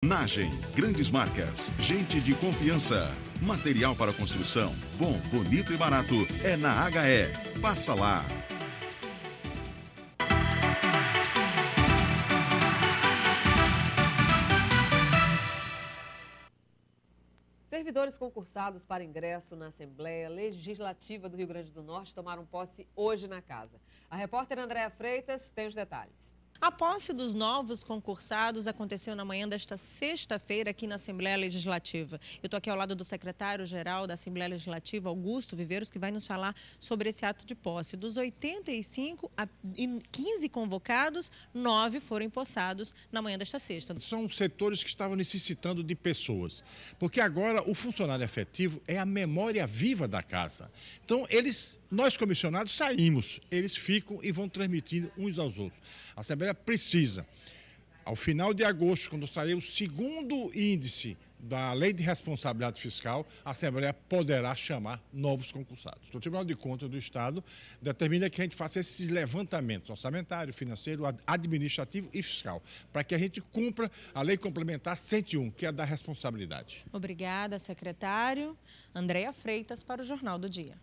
Nagem, grandes marcas, gente de confiança. Material para construção, bom, bonito e barato é na HE. Passa lá. Servidores concursados para ingresso na Assembleia Legislativa do Rio Grande do Norte tomaram posse hoje na casa. A repórter Andréa Freitas tem os detalhes. A posse dos novos concursados aconteceu na manhã desta sexta-feira aqui na Assembleia Legislativa. Eu estou aqui ao lado do secretário-geral da Assembleia Legislativa, Augusto Viveiros, que vai nos falar sobre esse ato de posse. Dos 85 a 15 convocados, 9 foram empossados na manhã desta sexta. São setores que estavam necessitando de pessoas, porque agora o funcionário efetivo é a memória viva da casa. Então, nós comissionados saímos, eles ficam e vão transmitindo uns aos outros. A Assembleia precisa, ao final de agosto, quando sair o segundo índice da Lei de Responsabilidade Fiscal, a Assembleia poderá chamar novos concursados. O Tribunal de Contas do Estado determina que a gente faça esses levantamentos orçamentário, financeiro, administrativo e fiscal, para que a gente cumpra a Lei Complementar 101, que é a da responsabilidade. Obrigada, secretário. Andréa Freitas para o Jornal do Dia.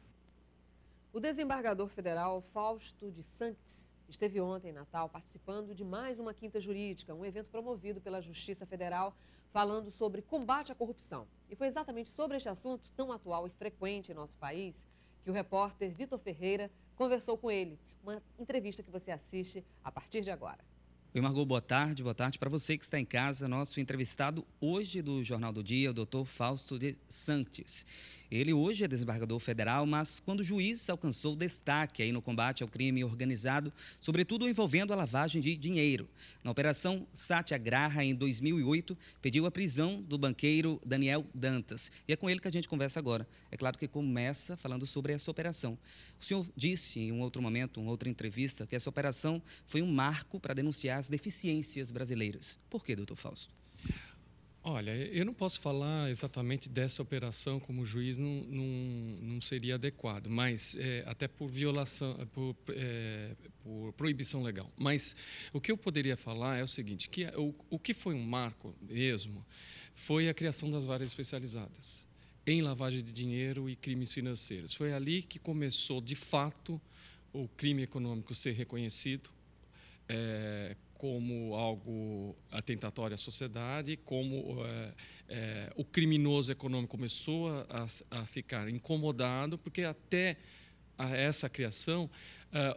O desembargador federal Fausto de Sanctis esteve ontem em Natal participando de mais uma Quinta Jurídica, um evento promovido pela Justiça Federal, falando sobre combate à corrupção. E foi exatamente sobre este assunto, tão atual e frequente em nosso país, que o repórter Vitor Ferreira conversou com ele. Uma entrevista que você assiste a partir de agora. Oi, Margot, boa tarde para você que está em casa. Nosso entrevistado hoje do Jornal do Dia, o doutor Fausto de Sanctis. Ele hoje é desembargador federal, mas quando juiz alcançou destaque aí no combate ao crime organizado, sobretudo envolvendo a lavagem de dinheiro. Na Operação Satyagraha, em 2008, pediu a prisão do banqueiro Daniel Dantas. E é com ele que a gente conversa agora. É claro que começa falando sobre essa operação. O senhor disse em um outro momento, uma outra entrevista, que essa operação foi um marco para denunciar as deficiências brasileiras. Por quê, doutor Fausto? Olha, eu não posso falar exatamente dessa operação como juiz, não seria adequado, mas até por violação, por proibição legal. Mas o que eu poderia falar é o seguinte, que o que foi um marco mesmo foi a criação das varas especializadas em lavagem de dinheiro e crimes financeiros. Foi ali que começou, de fato, o crime econômico ser reconhecido como algo atentatório à sociedade, como o criminoso econômico começou a ficar incomodado, porque até essa criação,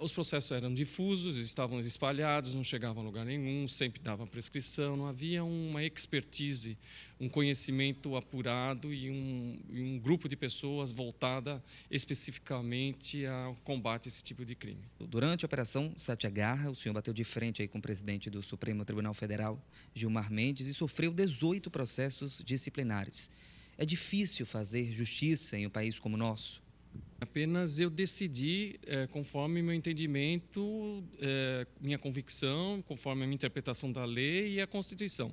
os processos eram difusos, estavam espalhados, não chegavam a lugar nenhum, sempre dava prescrição, não havia uma expertise, um conhecimento apurado e um grupo de pessoas voltada especificamente ao combate a esse tipo de crime. Durante a Operação Satyagraha, o senhor bateu de frente aí com o presidente do Supremo Tribunal Federal, Gilmar Mendes, e sofreu 18 processos disciplinares. É difícil fazer justiça em um país como o nosso? Apenas eu decidi, conforme meu entendimento, minha convicção, conforme a minha interpretação da lei e a Constituição.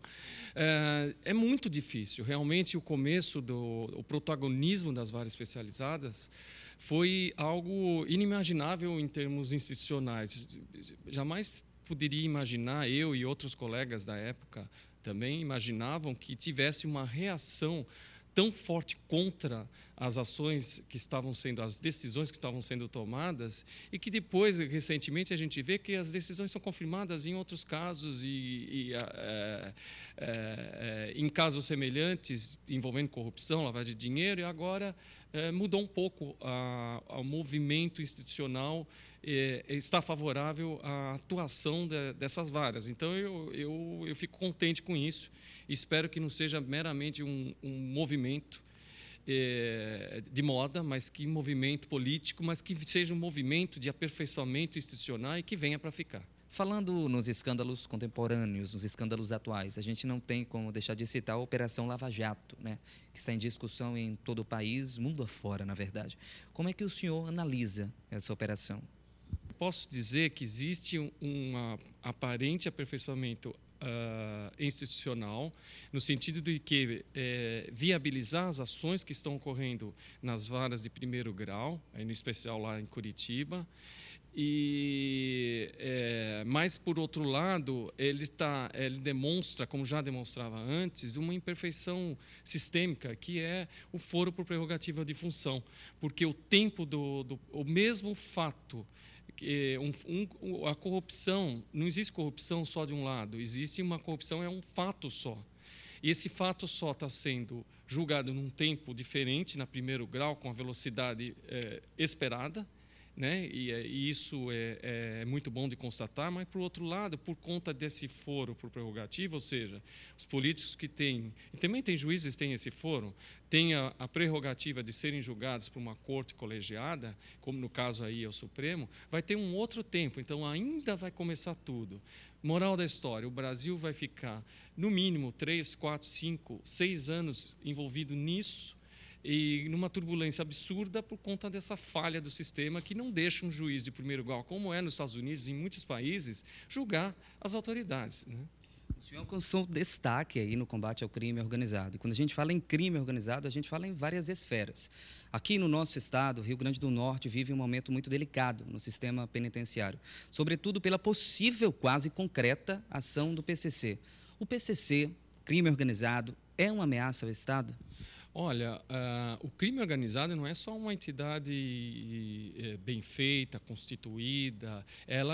É muito difícil. Realmente, o começo o protagonismo das varas especializadas foi algo inimaginável em termos institucionais. Jamais poderia imaginar, eu e outros colegas da época também imaginavam que tivesse uma reação tão forte contra as ações que estavam sendo, as decisões que estavam sendo tomadas, e que depois, recentemente, a gente vê que as decisões são confirmadas em outros casos em casos semelhantes, envolvendo corrupção, lavagem de dinheiro, e agora mudou um pouco o movimento institucional, está favorável à atuação dessas varas. Então, eu fico contente com isso. Espero que não seja meramente um movimento de moda, mas que movimento político, mas que seja um movimento de aperfeiçoamento institucional e que venha para ficar. Falando nos escândalos contemporâneos, nos escândalos atuais, a gente não tem como deixar de citar a Operação Lava Jato, né, que está em discussão em todo o país, mundo afora, na verdade. Como é que o senhor analisa essa operação? Posso dizer que existe um aparente aperfeiçoamento institucional, no sentido de que viabilizar as ações que estão ocorrendo nas varas de primeiro grau, aí no especial lá em Curitiba, Mas, por outro lado, ele demonstra, como já demonstrava antes, uma imperfeição sistêmica, que é o foro por prerrogativa de função, porque o tempo o mesmo fato, a corrupção, não existe corrupção só de um lado, existe uma corrupção, é um fato só. E esse fato só está sendo julgado num tempo diferente, na primeiro grau, com a velocidade esperada, né? E isso é muito bom de constatar, mas, por outro lado, por conta desse foro por prerrogativa, ou seja, os políticos que têm, e também tem juízes que têm esse foro, têm a prerrogativa de serem julgados por uma corte colegiada, como no caso aí é o Supremo, vai ter um outro tempo, então ainda vai começar tudo. Moral da história, o Brasil vai ficar, no mínimo, 3, 4, 5, 6 anos envolvido nisso, e numa turbulência absurda por conta dessa falha do sistema que não deixa um juiz de primeiro grau, como é nos Estados Unidos e em muitos países, julgar as autoridades, né? O senhor alcançou destaque aí no combate ao crime organizado. E quando a gente fala em crime organizado, a gente fala em várias esferas. Aqui no nosso estado, Rio Grande do Norte vive um momento muito delicado no sistema penitenciário, sobretudo pela possível, quase concreta, ação do PCC. O PCC, crime organizado, é uma ameaça ao Estado? Olha, o crime organizado não é só uma entidade bem feita, constituída,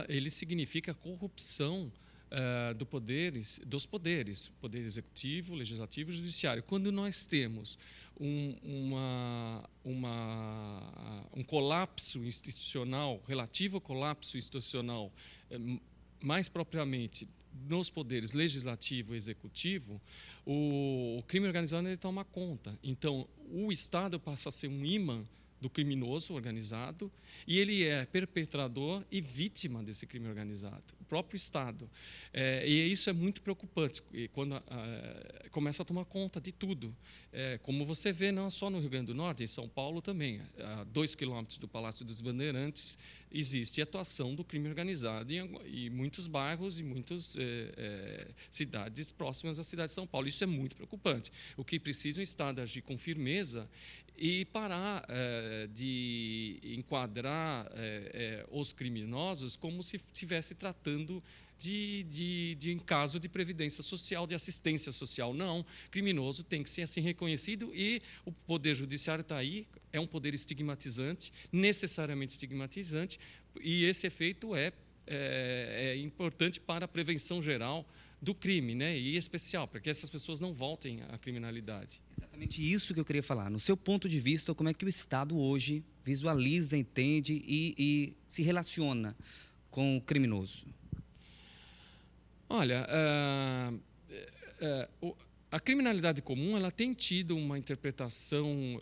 ele significa corrupção dos poderes, poder executivo, legislativo e judiciário. Quando nós temos um colapso institucional, relativo colapso institucional, mais propriamente nos poderes legislativo e executivo, o crime organizado ele toma conta. Então, o Estado passa a ser um imã do criminoso organizado e ele é perpetrador e vítima desse crime organizado, o próprio Estado. E isso é muito preocupante, quando começa a tomar conta de tudo. Como você vê, não só no Rio Grande do Norte, em São Paulo também, a 2 quilômetros do Palácio dos Bandeirantes, existe a atuação do crime organizado em muitos bairros e muitas cidades próximas à cidade de São Paulo. Isso é muito preocupante. O que precisa é o Estado agir com firmeza e parar de enquadrar os criminosos como se estivesse tratando de caso de previdência social, de assistência social. Não, criminoso tem que ser assim reconhecido e o Poder Judiciário está aí, é um poder estigmatizante, necessariamente estigmatizante, e esse efeito é importante para a prevenção geral do crime, né? E especial, para que essas pessoas não voltem à criminalidade. Exatamente isso que eu queria falar. No seu ponto de vista, como é que o Estado hoje visualiza, entende e se relaciona com o criminoso? Olha, a criminalidade comum ela tem tido uma interpretação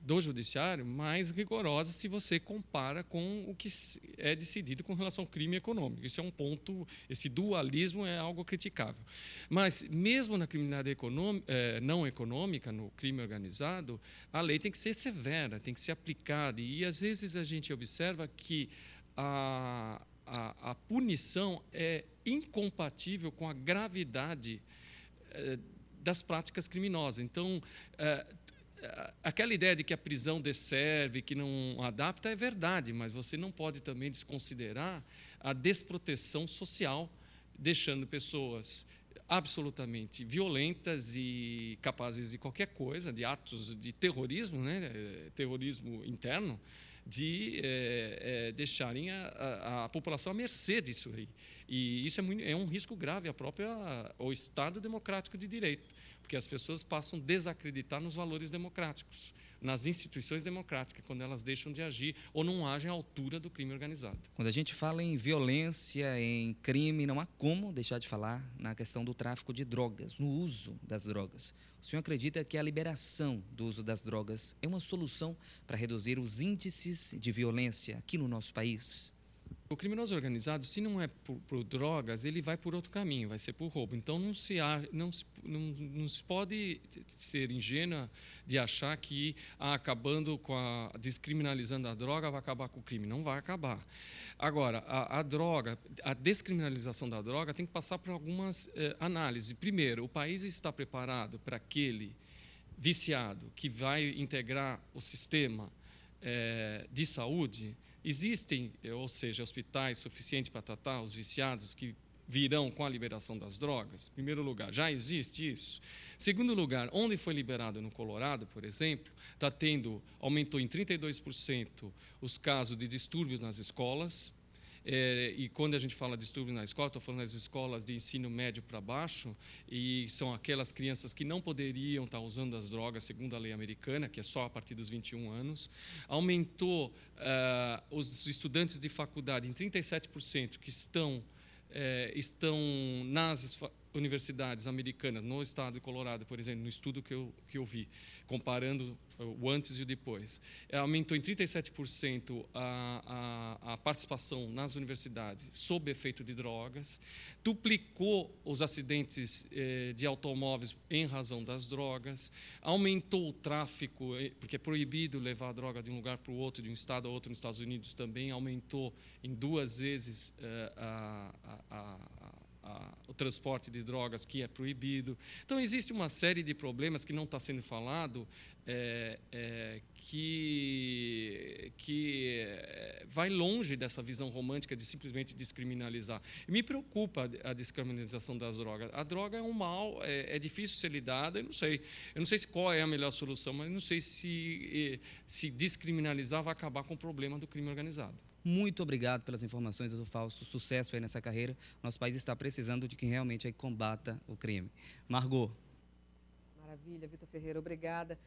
do judiciário mais rigorosa se você compara com o que é decidido com relação ao crime econômico. Isso é um ponto, esse dualismo é algo criticável. Mas, mesmo na criminalidade não econômica, no crime organizado, a lei tem que ser severa, tem que ser aplicada. E, às vezes, a gente observa que a punição é incompatível com a gravidade das práticas criminosas. Então, aquela ideia de que a prisão desserve, que não adapta, é verdade, mas você não pode também desconsiderar a desproteção social, deixando pessoas absolutamente violentas e capazes de qualquer coisa, de atos de terrorismo, né? Terrorismo interno, de deixarem a população à mercê disso aí. E isso é um risco grave ao Estado democrático de direito, porque as pessoas passam a desacreditar nos valores democráticos, nas instituições democráticas, quando elas deixam de agir ou não agem à altura do crime organizado. Quando a gente fala em violência, em crime, não há como deixar de falar na questão do tráfico de drogas, no uso das drogas. O senhor acredita que a liberação do uso das drogas é uma solução para reduzir os índices de violência aqui no nosso país? O criminoso organizado, se não é por drogas, ele vai por outro caminho, vai ser por roubo. Então, não se pode ser ingênua de achar que acabando descriminalizando a droga vai acabar com o crime. Não vai acabar. Agora, a descriminalização da droga tem que passar por algumas análises. Primeiro, o país está preparado para aquele viciado que vai integrar o sistema de saúde? Existem, ou seja, hospitais suficientes para tratar os viciados que virão com a liberação das drogas? Em primeiro lugar, já existe isso? Segundo lugar, onde foi liberado no Colorado, por exemplo, aumentou em 32% os casos de distúrbios nas escolas. E quando a gente fala de distúrbio na escola, estou falando das escolas de ensino médio para baixo, e são aquelas crianças que não poderiam estar usando as drogas segundo a lei americana, que é só a partir dos 21 anos. Aumentou os estudantes de faculdade em 37% que estão nas universidades americanas, no estado de Colorado, por exemplo, no estudo que eu vi, comparando o antes e o depois, aumentou em 37% a participação nas universidades sob efeito de drogas, duplicou os acidentes de automóveis em razão das drogas, aumentou o tráfico, porque é proibido levar a droga de um lugar para o outro, de um estado a outro nos Estados Unidos também, aumentou em 2 vezes o transporte de drogas, que é proibido. Então, existe uma série de problemas que não está sendo falado, que vai longe dessa visão romântica de simplesmente descriminalizar. E me preocupa a descriminalização das drogas. A droga é um mal, é difícil ser lidada, eu não sei qual é a melhor solução, mas não sei se descriminalizar vai acabar com o problema do crime organizado. Muito obrigado pelas informações, doutor Fausto. Sucesso aí nessa carreira. Nosso país está precisando de quem realmente aí combata o crime. Margot. Maravilha, Vitor Ferreira, obrigada.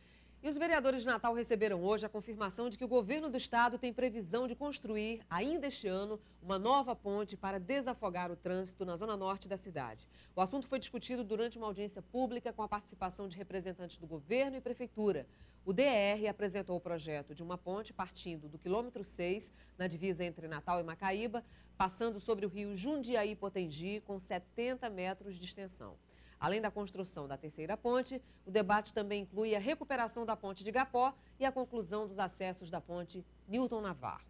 E os vereadores de Natal receberam hoje a confirmação de que o governo do estado tem previsão de construir, ainda este ano, uma nova ponte para desafogar o trânsito na zona norte da cidade. O assunto foi discutido durante uma audiência pública com a participação de representantes do governo e prefeitura. O DR apresentou o projeto de uma ponte partindo do quilômetro 6, na divisa entre Natal e Macaíba, passando sobre o rio Jundiaí-Potengi, com 70 metros de extensão. Além da construção da terceira ponte, o debate também inclui a recuperação da ponte de Igapó e a conclusão dos acessos da ponte Newton Navarro.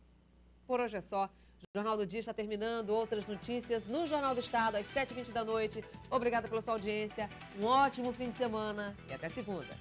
Por hoje é só. O Jornal do Dia está terminando. Outras notícias no Jornal do Estado, às 7h20 da noite. Obrigada pela sua audiência. Um ótimo fim de semana e até segunda.